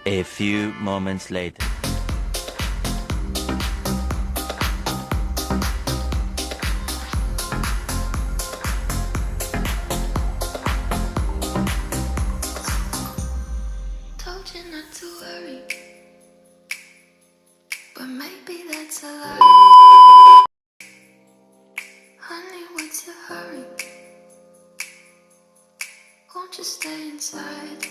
A few moments later. Told you not to worry, but maybe that's a lie. Honey, what's your hurry? Won't you stay inside?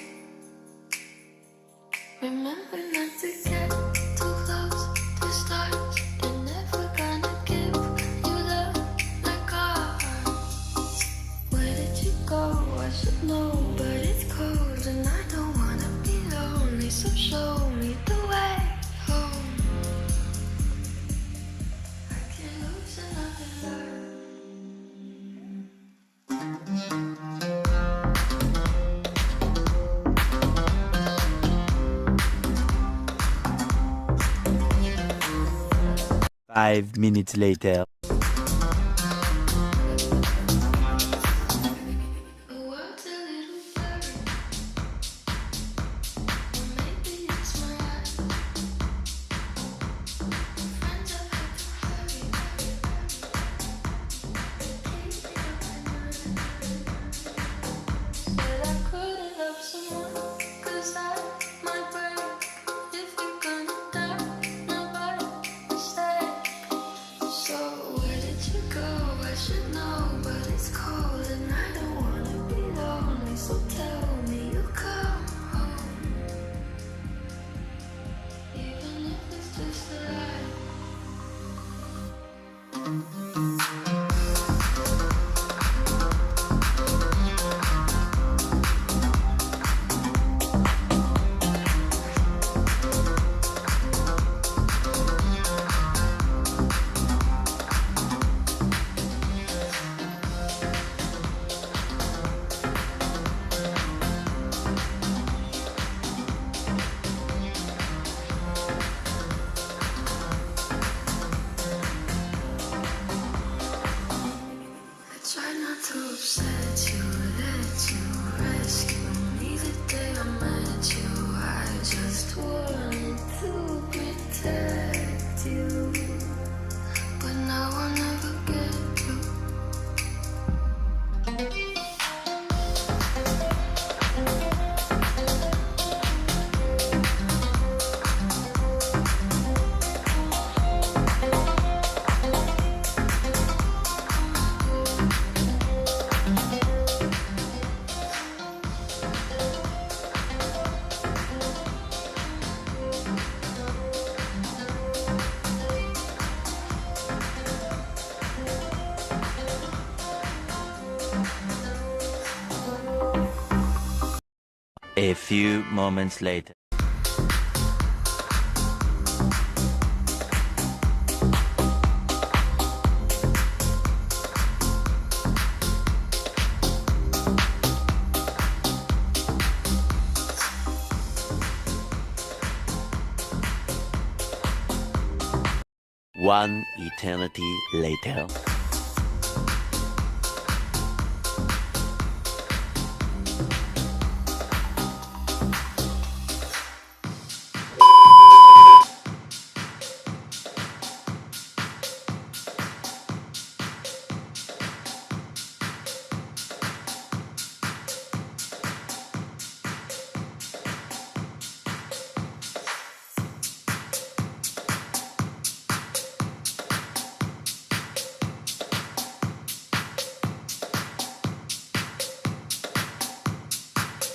Remember not to get too close to stars. They're never gonna give you love like ours. Where did you go? I should know, but it's cold and I don't wanna be lonely. So show me the way home. I can't lose another love. 5 minutes later. The world's a little blurry, or maybe it's my eyes. Friends have had to hurry, keep me up at night. Said I couldn't love someone, 'cause I might break. If you're gonna die, nobody will stay. So where did you go? I should know, but it's cold and I don't wanna be lonely. So tell me you'll come home, even if it's just a lie. I try not to upset you, let you rescue me the day I met you. I just wanted to protect you, but now I'll never get to. A few moments later. One eternity later.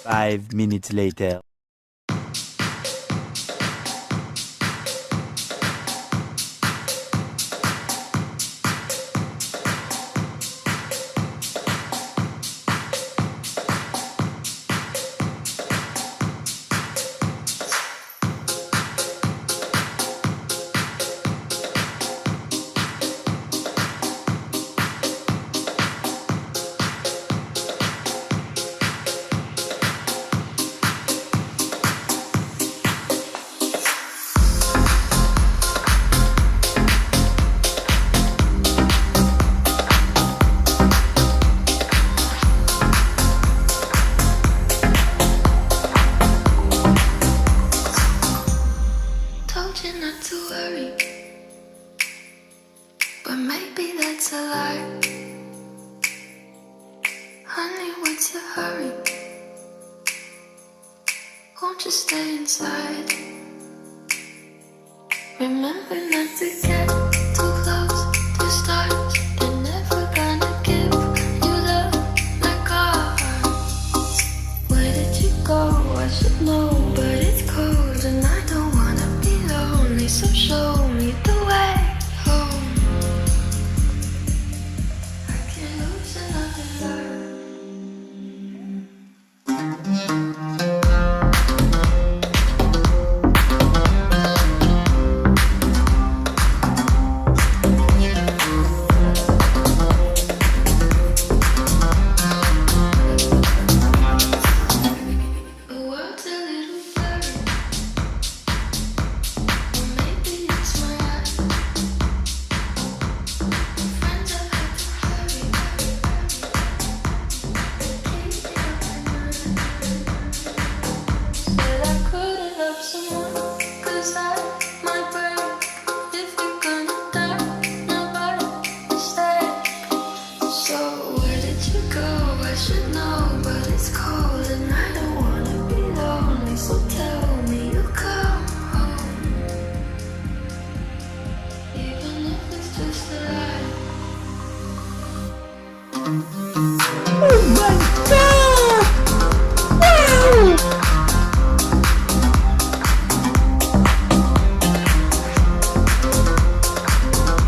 Five minutes later. Maybe that's a lie. Honey, what's the hurry? Won't you stay inside? Remember not to get